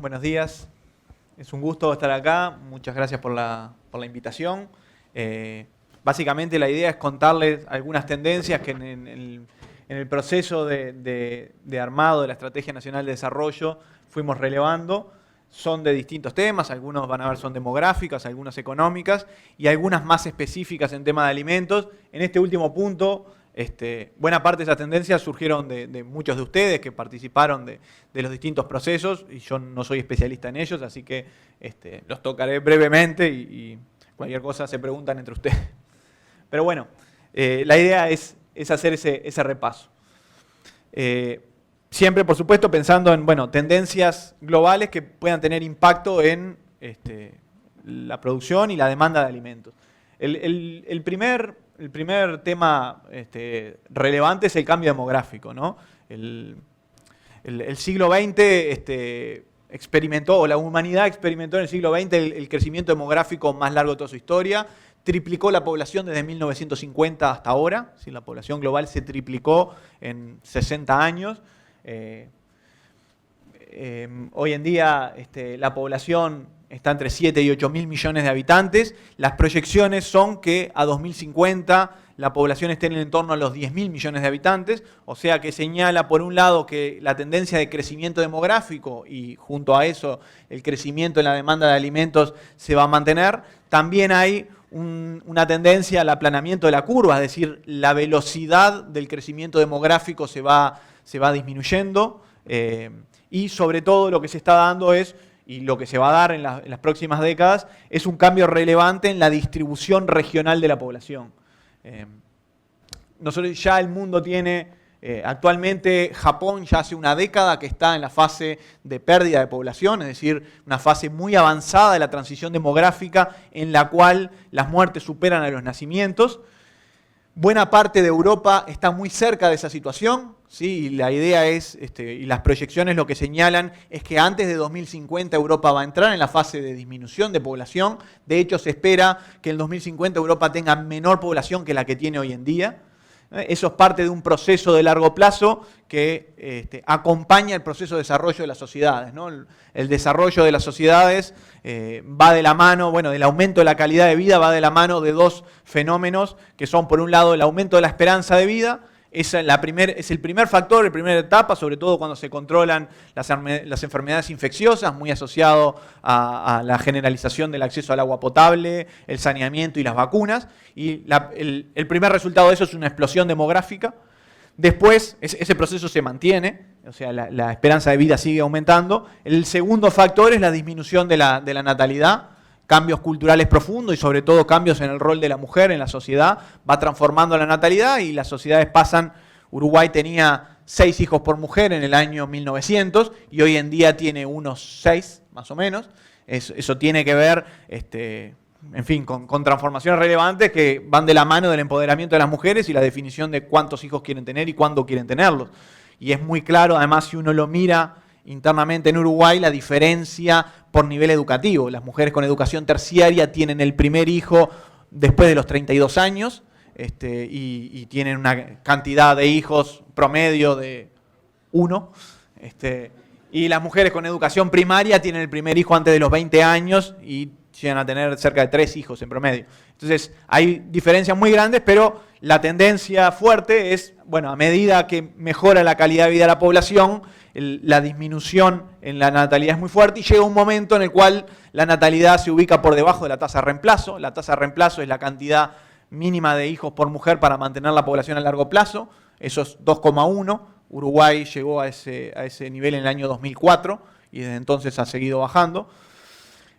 Buenos días. Es un gusto estar acá. Muchas gracias por la invitación. Básicamente la idea es contarles algunas tendencias que en el proceso de armado de la Estrategia Nacional de Desarrollo fuimos relevando. Son de distintos temas, algunos van a ver son demográficas, algunas económicas y algunas más específicas en tema de alimentos. En este último punto, buena parte de esas tendencias surgieron de muchos de ustedes que participaron de los distintos procesos y yo no soy especialista en ellos, así que los tocaré brevemente y cualquier cosa se preguntan entre ustedes. Pero bueno, la idea es hacer ese repaso. Siempre, por supuesto, pensando en tendencias globales que puedan tener impacto en la producción y la demanda de alimentos. El primer tema relevante es el cambio demográfico, ¿no? El siglo XX experimentó, o la humanidad experimentó en el siglo XX el crecimiento demográfico más largo de toda su historia. Triplicó la población desde 1950 hasta ahora. ¿Sí? La población global se triplicó en 60 años. Hoy en día la población está entre 7 y 8 mil millones de habitantes. Las proyecciones son que a 2050 la población esté en el entorno a los 10 mil millones de habitantes, o sea que señala por un lado que la tendencia de crecimiento demográfico y junto a eso el crecimiento en la demanda de alimentos se va a mantener. También hay una tendencia al aplanamiento de la curva, es decir, la velocidad del crecimiento demográfico se va disminuyendo y sobre todo lo que se está dando es, y lo que se va a dar en las próximas décadas, es un cambio relevante en la distribución regional de la población. Nosotros ya el mundo tiene, actualmente Japón ya hace una década que está en la fase de pérdida de población, es decir, una fase muy avanzada de la transición demográfica en la cual las muertes superan a los nacimientos. Buena parte de Europa está muy cerca de esa situación, ¿sí? Y la idea es, y las proyecciones lo que señalan es que antes de 2050 Europa va a entrar en la fase de disminución de población. De hecho, se espera que en 2050 Europa tenga menor población que la que tiene hoy en día. Eso es parte de un proceso de largo plazo que acompaña el proceso de desarrollo de las sociedades, ¿no? El desarrollo de las sociedades va de la mano, del aumento de la calidad de vida va de la mano de dos fenómenos que son, por un lado, el aumento de la esperanza de vida. Es el primer factor, la primera etapa, sobre todo cuando se controlan las enfermedades infecciosas, muy asociado a la generalización del acceso al agua potable, el saneamiento y las vacunas. Y el primer resultado de eso es una explosión demográfica. Después, ese proceso se mantiene, o sea, la esperanza de vida sigue aumentando. El segundo factor es la disminución de la natalidad. Cambios culturales profundos y sobre todo cambios en el rol de la mujer en la sociedad, va transformando la natalidad y las sociedades pasan. Uruguay tenía 6 hijos por mujer en el año 1900 y hoy en día tiene unos 6, más o menos. Eso tiene que ver, en fin, con transformaciones relevantes que van de la mano del empoderamiento de las mujeres y la definición de cuántos hijos quieren tener y cuándo quieren tenerlos. Y es muy claro, además, si uno lo mira internamente en Uruguay, la diferencia por nivel educativo. Las mujeres con educación terciaria tienen el primer hijo después de los 32 años y tienen una cantidad de hijos promedio de 1. Y las mujeres con educación primaria tienen el primer hijo antes de los 20 años y llegan a tener cerca de 3 hijos en promedio. Entonces hay diferencias muy grandes, pero la tendencia fuerte es, a medida que mejora la calidad de vida de la población, la disminución en la natalidad es muy fuerte y llega un momento en el cual la natalidad se ubica por debajo de la tasa de reemplazo. La tasa de reemplazo es la cantidad mínima de hijos por mujer para mantener la población a largo plazo. Eso es 2,1. Uruguay llegó a ese nivel en el año 2004 y desde entonces ha seguido bajando.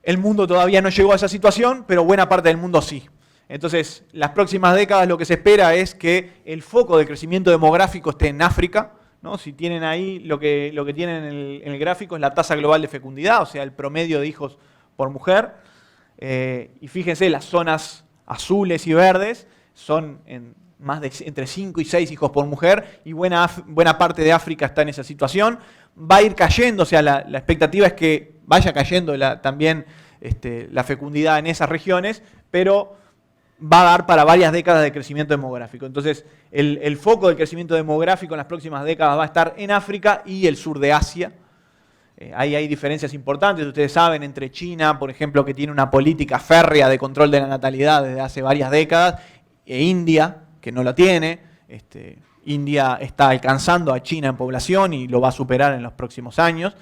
El mundo todavía no llegó a esa situación, pero buena parte del mundo sí. Entonces, las próximas décadas lo que se espera es que el foco de crecimiento demográfico esté en África, ¿no? Si tienen ahí, lo que tienen en el gráfico es la tasa global de fecundidad, o sea, el promedio de hijos por mujer. Y fíjense, las zonas azules y verdes son entre 5 y 6 hijos por mujer, y buena parte de África está en esa situación. Va a ir cayendo, o sea, la expectativa es que vaya cayendo también la fecundidad en esas regiones, pero va a dar para varias décadas de crecimiento demográfico. Entonces, el foco del crecimiento demográfico en las próximas décadas va a estar en África y el sur de Asia. Ahí hay diferencias importantes, ustedes saben, entre China, por ejemplo, que tiene una política férrea de control de la natalidad desde hace varias décadas, e India, que no lo tiene. India está alcanzando a China en población y lo va a superar en los próximos años.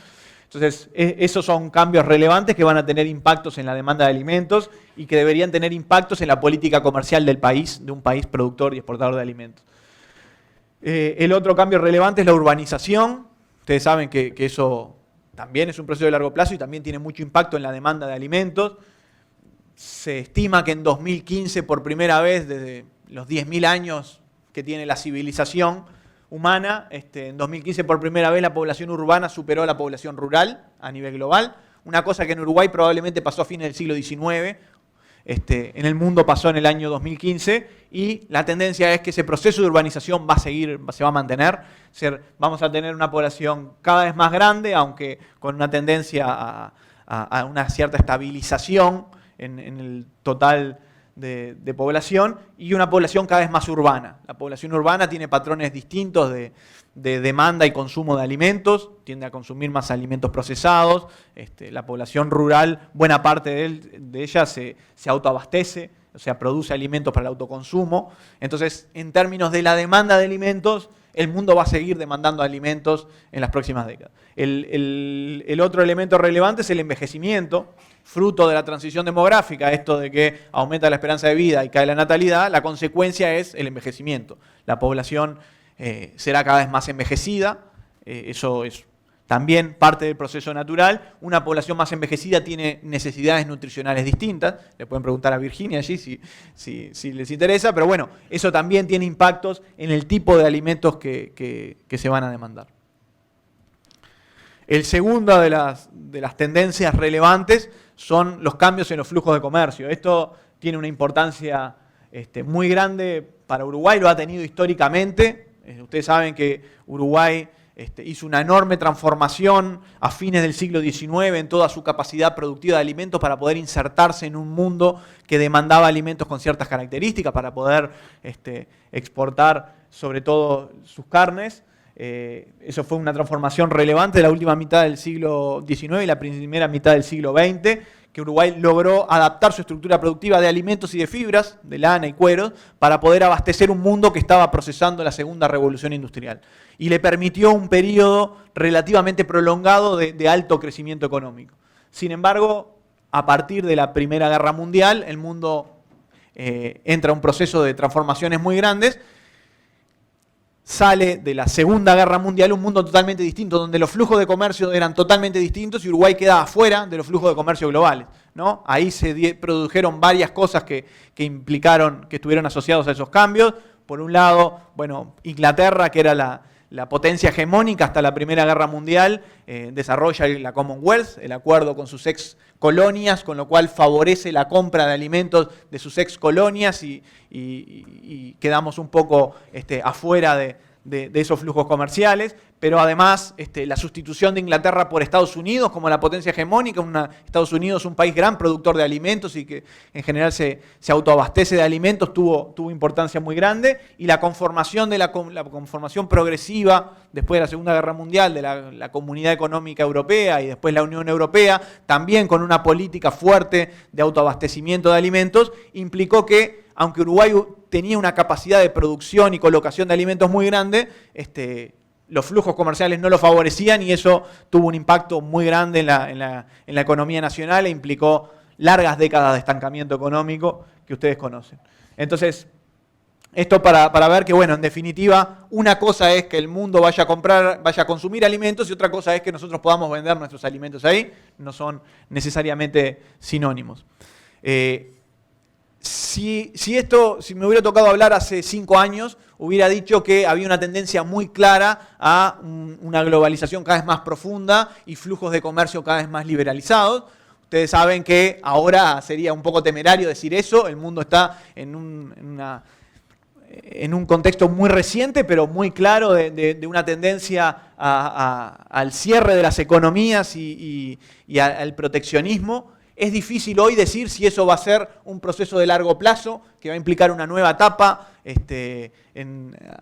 Entonces, esos son cambios relevantes que van a tener impactos en la demanda de alimentos y que deberían tener impactos en la política comercial del país, de un país productor y exportador de alimentos. El otro cambio relevante es la urbanización. Ustedes saben que eso también es un proceso de largo plazo y también tiene mucho impacto en la demanda de alimentos. Se estima que en 2015, por primera vez desde los 10.000 años que tiene la civilización humana, en 2015 por primera vez la población urbana superó a la población rural a nivel global, una cosa que en Uruguay probablemente pasó a fines del siglo XIX, en el mundo pasó en el año 2015 y la tendencia es que ese proceso de urbanización va a seguir, se va a mantener, vamos a tener una población cada vez más grande, aunque con una tendencia a una cierta estabilización en el total de población y una población cada vez más urbana. La población urbana tiene patrones distintos de demanda y consumo de alimentos, tiende a consumir más alimentos procesados. La población rural, buena parte de ella se autoabastece, o sea, produce alimentos para el autoconsumo. Entonces, en términos de la demanda de alimentos, el mundo va a seguir demandando alimentos en las próximas décadas. El otro elemento relevante es el envejecimiento, fruto de la transición demográfica, esto de que aumenta la esperanza de vida y cae la natalidad, la consecuencia es el envejecimiento. La población será cada vez más envejecida, eso es también parte del proceso natural. Una población más envejecida tiene necesidades nutricionales distintas, le pueden preguntar a Virginia allí si les interesa, pero bueno, eso también tiene impactos en el tipo de alimentos que se van a demandar. El segundo de las tendencias relevantes son los cambios en los flujos de comercio. Esto tiene una importancia muy grande para Uruguay, lo ha tenido históricamente. Ustedes saben que Uruguay hizo una enorme transformación a fines del siglo XIX en toda su capacidad productiva de alimentos para poder insertarse en un mundo que demandaba alimentos con ciertas características para poder exportar sobre todo sus carnes. Eso fue una transformación relevante de la última mitad del siglo XIX y la primera mitad del siglo XX, que Uruguay logró adaptar su estructura productiva de alimentos y de fibras, de lana y cuero, para poder abastecer un mundo que estaba procesando la segunda revolución industrial. Y le permitió un periodo relativamente prolongado de alto crecimiento económico. Sin embargo, a partir de la Primera Guerra Mundial, el mundo entra a un proceso de transformaciones muy grandes. Sale de la Segunda Guerra Mundial un mundo totalmente distinto, donde los flujos de comercio eran totalmente distintos y Uruguay quedaba afuera de los flujos de comercio globales, ¿no? Ahí se produjeron varias cosas que implicaron, que estuvieron asociados a esos cambios. Por un lado, bueno, Inglaterra, que era la potencia hegemónica hasta la Primera Guerra Mundial, desarrolla la Commonwealth, el acuerdo con sus ex colonias, con lo cual favorece la compra de alimentos de sus ex colonias y quedamos un poco afuera de esos flujos comerciales, pero además la sustitución de Inglaterra por Estados Unidos como la potencia hegemónica. Estados Unidos es un país gran productor de alimentos y que en general se autoabastece de alimentos, tuvo importancia muy grande, y la conformación la conformación progresiva después de la Segunda Guerra Mundial de la Comunidad Económica Europea y después la Unión Europea, también con una política fuerte de autoabastecimiento de alimentos, implicó que aunque Uruguay tenía una capacidad de producción y colocación de alimentos muy grande, los flujos comerciales no lo favorecían y eso tuvo un impacto muy grande en la economía nacional e implicó largas décadas de estancamiento económico que ustedes conocen. Entonces, esto para ver que, bueno, en definitiva, una cosa es que el mundo vaya a consumir alimentos y otra cosa es que nosotros podamos vender nuestros alimentos ahí, no son necesariamente sinónimos. Si me hubiera tocado hablar hace 5 años, hubiera dicho que había una tendencia muy clara a una globalización cada vez más profunda y flujos de comercio cada vez más liberalizados. Ustedes saben que ahora sería un poco temerario decir eso, el mundo está en un contexto muy reciente, pero muy claro de una tendencia al cierre de las economías y al proteccionismo. Es difícil hoy decir si eso va a ser un proceso de largo plazo, que va a implicar una nueva etapa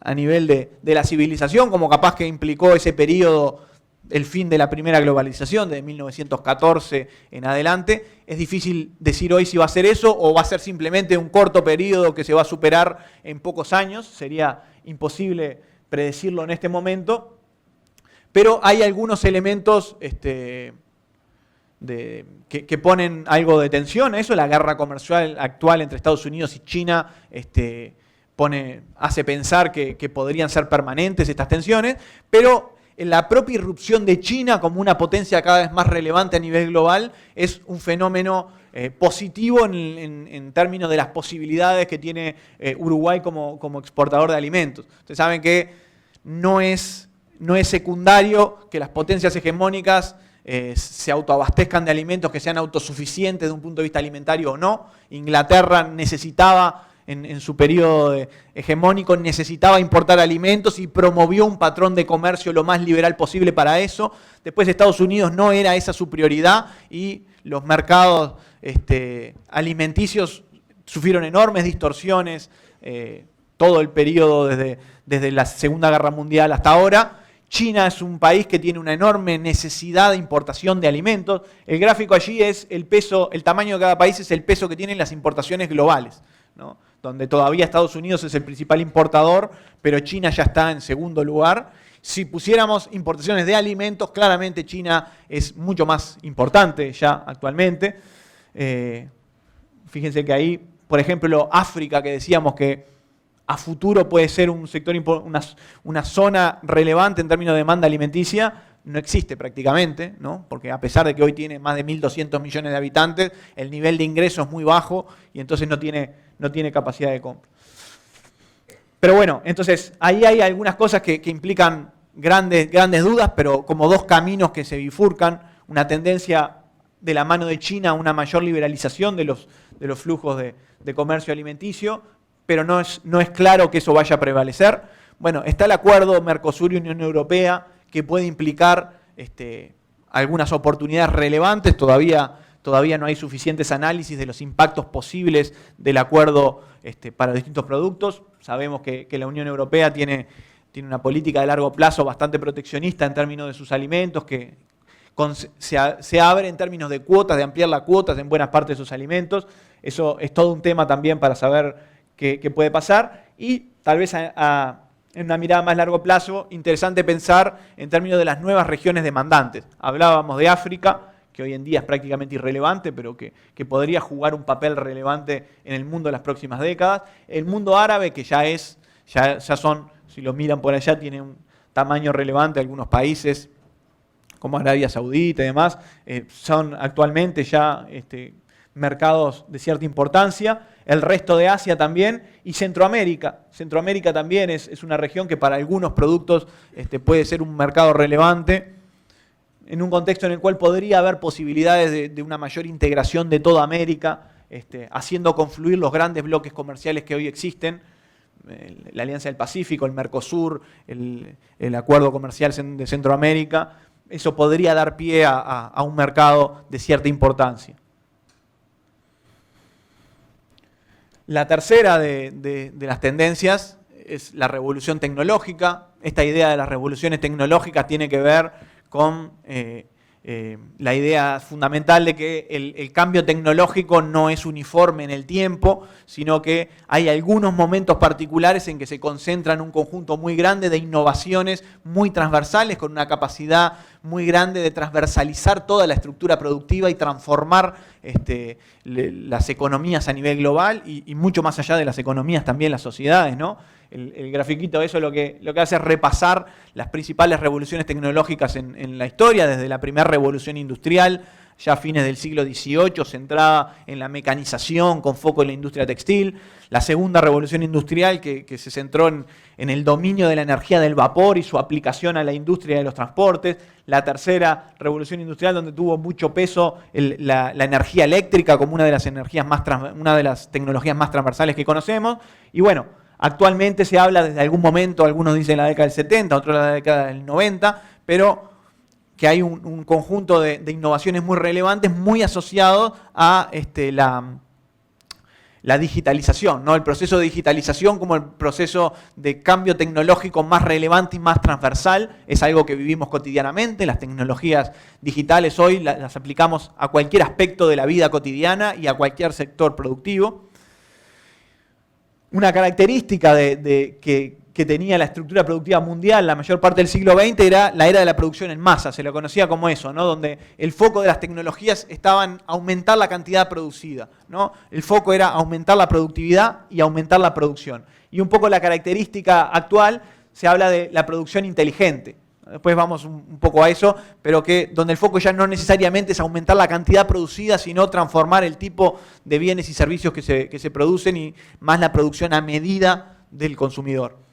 a nivel de la civilización, como capaz que implicó ese periodo el fin de la primera globalización, de 1914 en adelante. Es difícil decir hoy si va a ser eso o va a ser simplemente un corto periodo que se va a superar en pocos años. Sería imposible predecirlo en este momento. Pero hay algunos elementos que ponen algo de tensión a eso. La guerra comercial actual entre Estados Unidos y China hace pensar que podrían ser permanentes estas tensiones, pero la propia irrupción de China como una potencia cada vez más relevante a nivel global es un fenómeno positivo en términos de las posibilidades que tiene Uruguay como exportador de alimentos. Ustedes saben que no es secundario que las potencias hegemónicas se autoabastezcan de alimentos, que sean autosuficientes de un punto de vista alimentario o no. Inglaterra necesitaba, en su periodo hegemónico, necesitaba importar alimentos y promovió un patrón de comercio lo más liberal posible para eso. Después Estados Unidos no era esa su prioridad y los mercados alimenticios sufrieron enormes distorsiones todo el periodo desde la Segunda Guerra Mundial hasta ahora. China es un país que tiene una enorme necesidad de importación de alimentos. El gráfico allí es el peso, el tamaño de cada país es el peso que tienen las importaciones globales, ¿no? Donde todavía Estados Unidos es el principal importador, pero China ya está en segundo lugar. Si pusiéramos importaciones de alimentos, claramente China es mucho más importante ya actualmente. Fíjense que ahí, por ejemplo, África, que decíamos que a futuro puede ser un sector, una zona relevante en términos de demanda alimenticia, no existe prácticamente, ¿no? Porque a pesar de que hoy tiene más de 1.200 millones de habitantes, el nivel de ingreso es muy bajo y entonces no tiene capacidad de compra. Pero bueno, entonces ahí hay algunas cosas que implican grandes dudas, pero como dos caminos que se bifurcan, una tendencia de la mano de China a una mayor liberalización de los flujos de comercio alimenticio, pero no es claro que eso vaya a prevalecer. Bueno, está el acuerdo Mercosur y Unión Europea, que puede implicar algunas oportunidades relevantes. Todavía no hay suficientes análisis de los impactos posibles del acuerdo para distintos productos. Sabemos que la Unión Europea tiene una política de largo plazo bastante proteccionista en términos de sus alimentos, que se abre en términos de cuotas, de ampliar las cuotas en buenas partes de sus alimentos. Eso es todo un tema también para saber qué puede pasar. Y tal vez en una mirada más largo plazo, interesante pensar en términos de las nuevas regiones demandantes. Hablábamos de África, que hoy en día es prácticamente irrelevante, pero que podría jugar un papel relevante en el mundo en las próximas décadas. El mundo árabe, que ya son, si lo miran por allá, tiene un tamaño relevante. Algunos países, como Arabia Saudita y demás, son actualmente ya mercados de cierta importancia. El resto de Asia también, y Centroamérica. Centroamérica también es una región que para algunos productos puede ser un mercado relevante, en un contexto en el cual podría haber posibilidades de una mayor integración de toda América, haciendo confluir los grandes bloques comerciales que hoy existen, la Alianza del Pacífico, el Mercosur, el Acuerdo Comercial de Centroamérica. Eso podría dar pie a un mercado de cierta importancia. La tercera de las tendencias es la revolución tecnológica. Esta idea de las revoluciones tecnológicas tiene que ver con la idea fundamental de que el cambio tecnológico no es uniforme en el tiempo, sino que hay algunos momentos particulares en que se concentran un conjunto muy grande de innovaciones muy transversales, con una capacidad muy grande de transversalizar toda la estructura productiva y transformar las economías a nivel global y mucho más allá de las economías también las sociedades, ¿no? El grafiquito eso lo que hace es repasar las principales revoluciones tecnológicas en la historia, desde la primera revolución industrial, ya a fines del siglo XVIII, centrada en la mecanización con foco en la industria textil, la segunda revolución industrial que se centró en el dominio de la energía del vapor y su aplicación a la industria de los transportes, la tercera revolución industrial donde tuvo mucho peso la energía eléctrica como una de las tecnologías más transversales que conocemos, y bueno, actualmente se habla desde algún momento, algunos dicen la década del 70, otros la década del 90, pero que hay un conjunto de innovaciones muy relevantes, muy asociados a la digitalización, ¿no? El proceso de digitalización como el proceso de cambio tecnológico más relevante y más transversal, es algo que vivimos cotidianamente. Las tecnologías digitales hoy las aplicamos a cualquier aspecto de la vida cotidiana y a cualquier sector productivo. Una característica que tenía la estructura productiva mundial la mayor parte del siglo XX era la era de la producción en masa, se lo conocía como eso, ¿no? Donde el foco de las tecnologías estaba en aumentar la cantidad producida, ¿no? El foco era aumentar la productividad y aumentar la producción. Y un poco la característica actual se habla de la producción inteligente. Después vamos un poco a eso, pero que donde el foco ya no necesariamente es aumentar la cantidad producida, sino transformar el tipo de bienes y servicios que se producen y más la producción a medida del consumidor.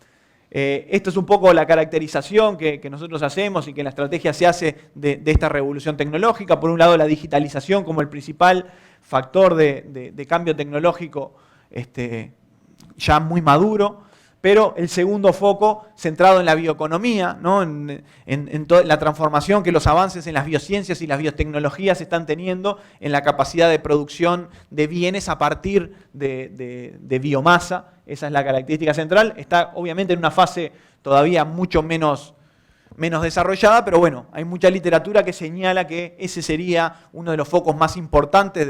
Esto es un poco la caracterización que nosotros hacemos y que en la estrategia se hace de esta revolución tecnológica. Por un lado, la digitalización como el principal factor de cambio tecnológico ya muy maduro, pero el segundo foco centrado en la bioeconomía, ¿no? en la transformación que los avances en las biociencias y las biotecnologías están teniendo en la capacidad de producción de bienes a partir de biomasa. Esa es la característica central. Está obviamente en una fase todavía mucho menos desarrollada, pero bueno, hay mucha literatura que señala que ese sería uno de los focos más importantes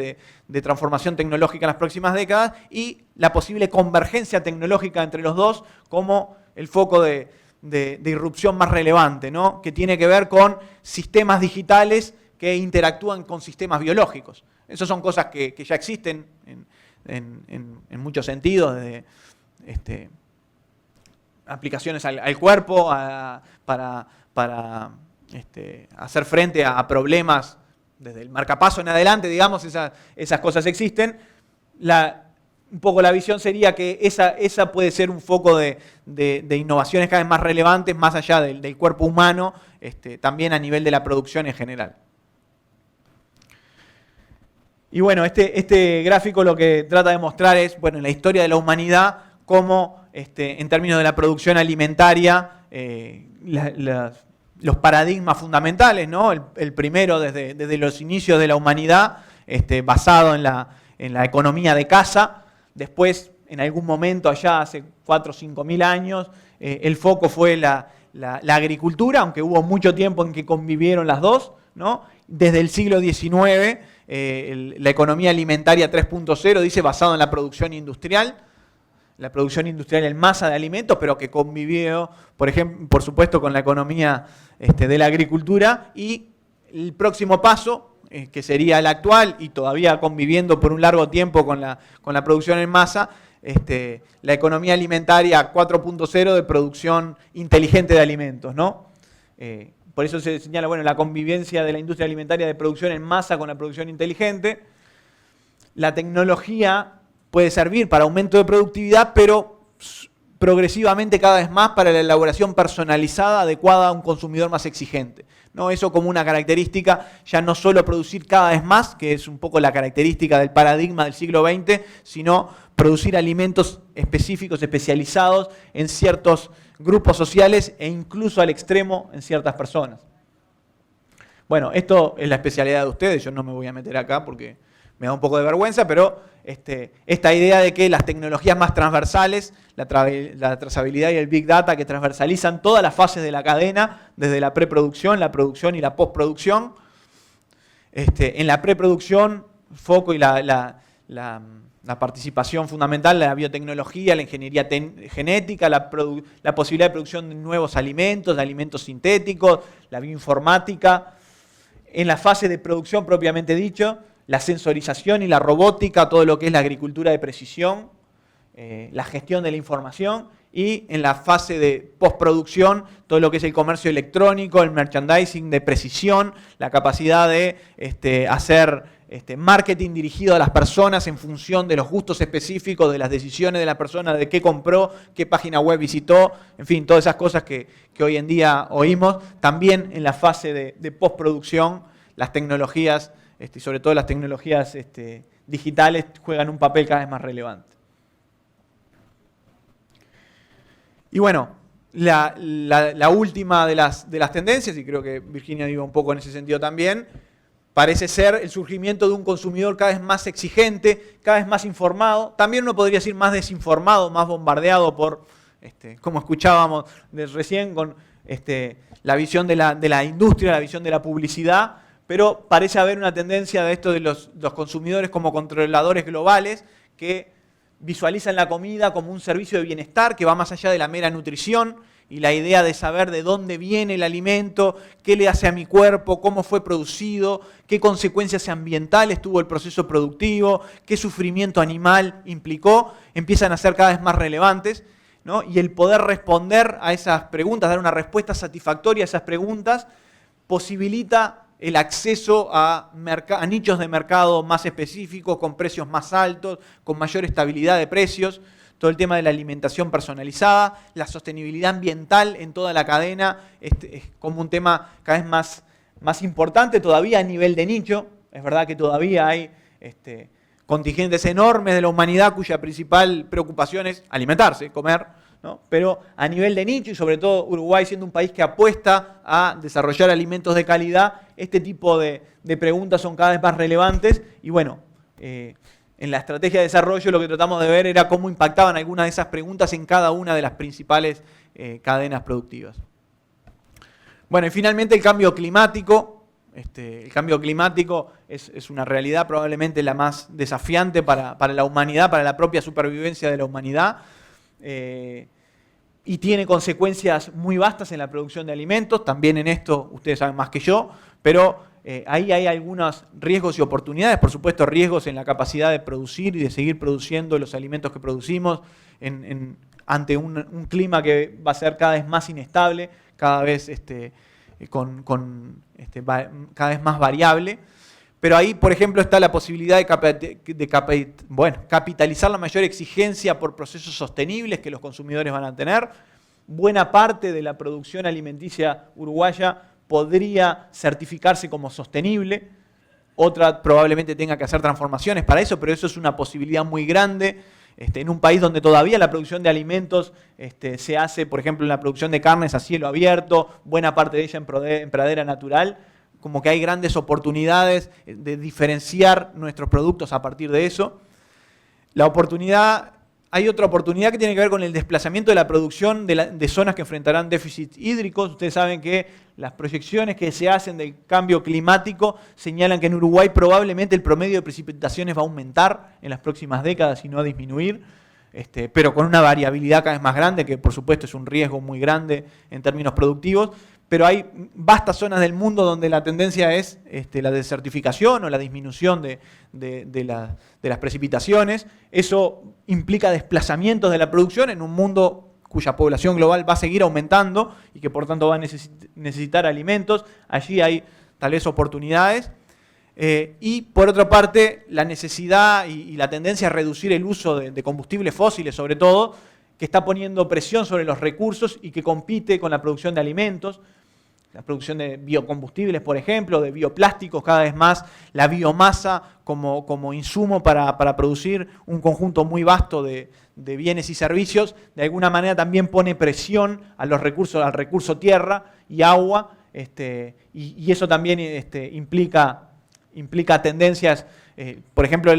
de transformación tecnológica en las próximas décadas y la posible convergencia tecnológica entre los dos como el foco de irrupción más relevante, ¿no? Que tiene que ver con sistemas digitales que interactúan con sistemas biológicos. Esas son cosas que ya existen en muchos sentidos, desde aplicaciones al cuerpo, para hacer frente a problemas desde el marcapaso en adelante, digamos, esas cosas existen. Un poco la visión sería que esa puede ser un foco de innovaciones cada vez más relevantes, más allá del cuerpo humano, también a nivel de la producción en general. Y bueno, este gráfico lo que trata de mostrar es, bueno, en la historia de la humanidad, cómo en términos de la producción alimentaria, los paradigmas fundamentales, ¿no? El primero desde los inicios de la humanidad, basado en la economía de caza. Después, en algún momento allá hace 4 o 5 mil años, el foco fue la agricultura, aunque hubo mucho tiempo en que convivieron las dos, ¿no? Desde el siglo XIX, la economía alimentaria 3.0 dice basado en la producción industrial en masa de alimentos, pero que convivió, por supuesto, con la economía de la agricultura. Y el próximo paso, que sería el actual, y todavía conviviendo por un largo tiempo con la producción en masa, la economía alimentaria 4.0 de producción inteligente de alimentos, ¿no? Por eso se señala, bueno, la convivencia de la industria alimentaria de producción en masa con la producción inteligente. La tecnología puede servir para aumento de productividad, pero progresivamente cada vez más para la elaboración personalizada adecuada a un consumidor más exigente, ¿no? Eso como una característica, ya no solo producir cada vez más, que es un poco la característica del paradigma del siglo XX, sino producir alimentos específicos, especializados en ciertos grupos sociales e incluso al extremo en ciertas personas. Bueno, esto es la especialidad de ustedes, yo no me voy a meter acá porque me da un poco de vergüenza, pero esta idea de que las tecnologías más transversales, la trazabilidad y el Big Data que transversalizan todas las fases de la cadena, desde la preproducción, la producción y la postproducción. En la preproducción, foco y la participación fundamental de la biotecnología, la ingeniería genética, la posibilidad de producción de nuevos alimentos, de alimentos sintéticos, la bioinformática. En la fase de producción propiamente dicho, la sensorización y la robótica, todo lo que es la agricultura de precisión, la gestión de la información, y en la fase de postproducción, todo lo que es el comercio electrónico, el merchandising de precisión, la capacidad de hacer marketing dirigido a las personas en función de los gustos específicos, de las decisiones de la persona, de qué compró, qué página web visitó, en fin, todas esas cosas que hoy en día oímos. También en la fase de postproducción, las tecnologías, y sobre todo las tecnologías digitales, juegan un papel cada vez más relevante. Y bueno, la última de las tendencias, y creo que Virginia iba un poco en ese sentido también, parece ser el surgimiento de un consumidor cada vez más exigente, cada vez más informado, también uno podría decir más desinformado, más bombardeado por, como escuchábamos recién, con la visión de la industria, la visión de la publicidad, pero parece haber una tendencia de esto de los consumidores como controladores globales que visualizan la comida como un servicio de bienestar que va más allá de la mera nutrición y la idea de saber de dónde viene el alimento, qué le hace a mi cuerpo, cómo fue producido, qué consecuencias ambientales tuvo el proceso productivo, qué sufrimiento animal implicó, empiezan a ser cada vez más relevantes, ¿no? Y el poder responder a esas preguntas, dar una respuesta satisfactoria a esas preguntas, posibilita el acceso a nichos de mercado más específicos, con precios más altos, con mayor estabilidad de precios, todo el tema de la alimentación personalizada, la sostenibilidad ambiental en toda la cadena, es como un tema cada vez más importante todavía a nivel de nicho. Es verdad que todavía hay contingentes enormes de la humanidad cuya principal preocupación es alimentarse, comer, ¿no? Pero a nivel de nicho, y sobre todo Uruguay siendo un país que apuesta a desarrollar alimentos de calidad, este tipo de preguntas son cada vez más relevantes y bueno, en la estrategia de desarrollo lo que tratamos de ver era cómo impactaban algunas de esas preguntas en cada una de las principales cadenas productivas. Bueno, y finalmente el cambio climático. El cambio climático es una realidad probablemente la más desafiante para la humanidad, para la propia supervivencia de la humanidad. Y tiene consecuencias muy vastas en la producción de alimentos. También en esto ustedes saben más que yo, pero ahí hay algunos riesgos y oportunidades. Por supuesto, riesgos en la capacidad de producir y de seguir produciendo los alimentos que producimos ante un clima que va a ser cada vez más inestable, cada vez cada vez más variable. Pero ahí, por ejemplo, está la posibilidad de capitalizar la mayor exigencia por procesos sostenibles que los consumidores van a tener. Buena parte de la producción alimenticia uruguaya podría certificarse como sostenible. Otra probablemente tenga que hacer transformaciones para eso, pero eso es una posibilidad muy grande. En un país donde todavía la producción de alimentos se hace, por ejemplo, en la producción de carnes a cielo abierto, buena parte de ella en pradera natural, como que hay grandes oportunidades de diferenciar nuestros productos a partir de eso. Hay otra oportunidad que tiene que ver con el desplazamiento de la producción de zonas que enfrentarán déficits hídricos. Ustedes saben que las proyecciones que se hacen del cambio climático señalan que en Uruguay probablemente el promedio de precipitaciones va a aumentar en las próximas décadas y no a disminuir, pero con una variabilidad cada vez más grande, que por supuesto es un riesgo muy grande en términos productivos. Pero hay vastas zonas del mundo donde la tendencia es la desertificación o la disminución de las precipitaciones. Eso implica desplazamientos de la producción en un mundo cuya población global va a seguir aumentando y que por tanto va a necesitar alimentos. Allí hay tal vez oportunidades. Y por otra parte, la necesidad y la tendencia a reducir el uso de combustibles fósiles, sobre todo, que está poniendo presión sobre los recursos y que compite con la producción de alimentos. La producción de biocombustibles, por ejemplo, de bioplásticos, cada vez más la biomasa como insumo para producir un conjunto muy vasto de bienes y servicios, de alguna manera también pone presión a los recursos, al recurso tierra y agua, y eso también implica tendencias, por ejemplo,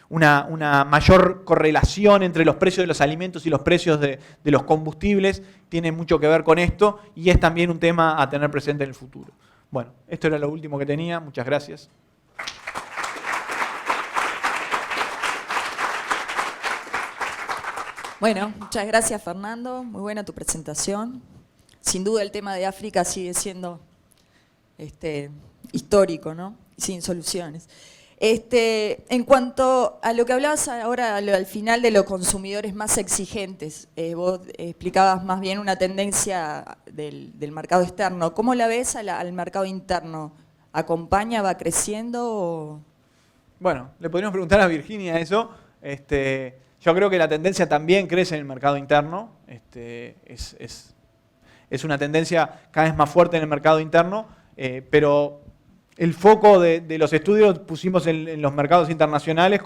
una mayor correlación entre los precios de los alimentos y los precios de los combustibles, tiene mucho que ver con esto y es también un tema a tener presente en el futuro. Bueno, esto era lo último que tenía. Muchas gracias. Bueno, muchas gracias, Fernando. Muy buena tu presentación. Sin duda el tema de África sigue siendo histórico, ¿no? Sin soluciones. En cuanto a lo que hablabas ahora al final de los consumidores más exigentes, vos explicabas más bien una tendencia del mercado externo. ¿Cómo la ves al mercado interno? ¿Acompaña, va creciendo? O? Bueno, le podríamos preguntar a Virginia eso. Yo creo que la tendencia también crece en el mercado interno. Es una tendencia cada vez más fuerte en el mercado interno, pero el foco de los estudios pusimos en los mercados internacionales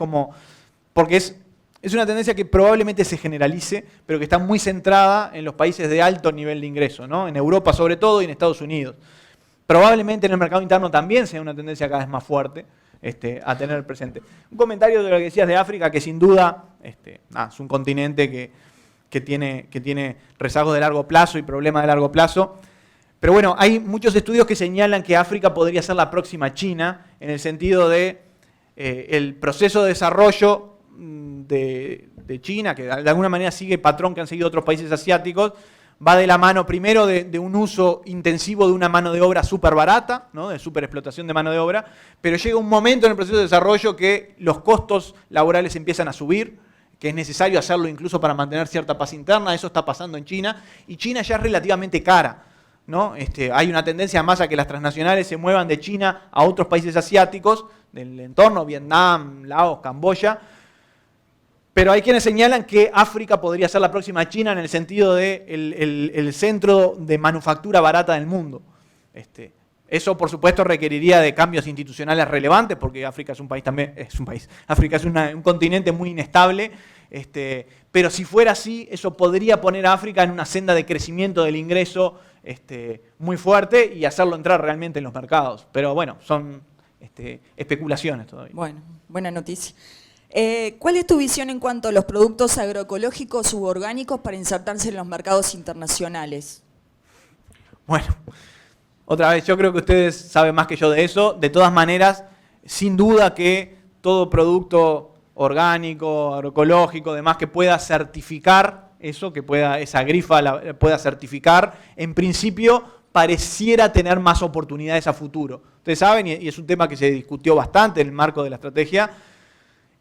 porque es una tendencia que probablemente se generalice, pero que está muy centrada en los países de alto nivel de ingreso, ¿no? En Europa sobre todo y en Estados Unidos. probablemente en el mercado interno también sea una tendencia cada vez más fuerte a tener presente. Un comentario de lo que decías de África, que sin duda es un continente que tiene rezagos de largo plazo y problemas de largo plazo. Pero bueno, hay muchos estudios que señalan que África podría ser la próxima China, en el sentido de el proceso de desarrollo de China, que de alguna manera sigue el patrón que han seguido otros países asiáticos, va de la mano primero de un uso intensivo de una mano de obra súper barata, ¿no? De súper explotación de mano de obra, pero llega un momento en el proceso de desarrollo que los costos laborales empiezan a subir, que es necesario hacerlo incluso para mantener cierta paz interna. Eso está pasando en China, y China ya es relativamente cara, ¿no? Hay una tendencia más a que las transnacionales se muevan de China a otros países asiáticos del entorno, Vietnam, Laos, Camboya. Pero hay quienes señalan que África podría ser la próxima China en el sentido de el centro de manufactura barata del mundo. Eso, por supuesto, requeriría de cambios institucionales relevantes, porque África es un país también, África es un continente muy inestable. Pero si fuera así, eso podría poner a África en una senda de crecimiento del ingreso muy fuerte y hacerlo entrar realmente en los mercados. Pero bueno, son especulaciones todavía. Bueno, buena noticia. ¿Cuál es tu visión en cuanto a los productos agroecológicos u orgánicos para insertarse en los mercados internacionales? Bueno, otra vez, yo creo que ustedes saben más que yo de eso. De todas maneras, sin duda que todo producto orgánico, agroecológico, demás, que pueda certificar eso, que pueda, esa grifa pueda certificar, en principio pareciera tener más oportunidades a futuro. Ustedes saben, y es un tema que se discutió bastante en el marco de la estrategia,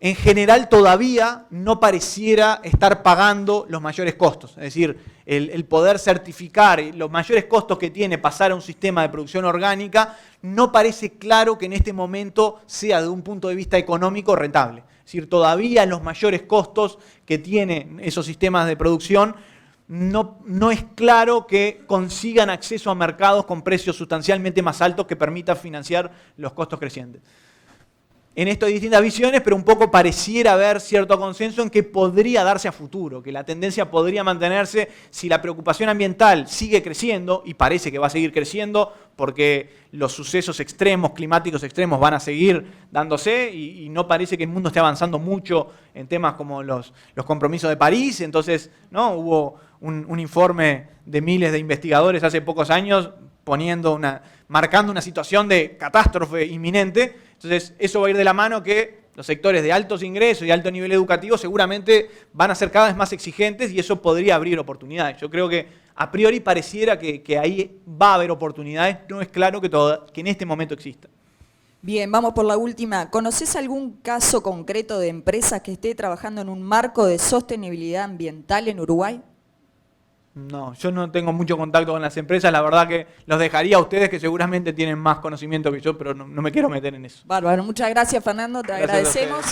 en general todavía no pareciera estar pagando los mayores costos. Es decir, el poder certificar los mayores costos que tiene pasar a un sistema de producción orgánica, no parece claro que en este momento sea, de un punto de vista económico, rentable. Es decir, todavía los mayores costos que tienen esos sistemas de producción no es claro que consigan acceso a mercados con precios sustancialmente más altos que permitan financiar los costos crecientes. En esto hay distintas visiones, pero un poco pareciera haber cierto consenso en que podría darse a futuro, que la tendencia podría mantenerse si la preocupación ambiental sigue creciendo, y parece que va a seguir creciendo porque los sucesos extremos, climáticos extremos, van a seguir dándose, y no parece que el mundo esté avanzando mucho en temas como los compromisos de París. Entonces, ¿no? Hubo un informe de miles de investigadores hace pocos años marcando una situación de catástrofe inminente. Entonces, eso va a ir de la mano que los sectores de altos ingresos y alto nivel educativo seguramente van a ser cada vez más exigentes, y eso podría abrir oportunidades. Yo creo que a priori pareciera que ahí va a haber oportunidades. No es claro que en este momento exista. Bien, vamos por la última. ¿Conoces algún caso concreto de empresa que esté trabajando en un marco de sostenibilidad ambiental en Uruguay? No, yo no tengo mucho contacto con las empresas. La verdad que los dejaría a ustedes, que seguramente tienen más conocimiento que yo, pero no me quiero meter en eso. Bárbaro, muchas gracias, Fernando, te agradecemos.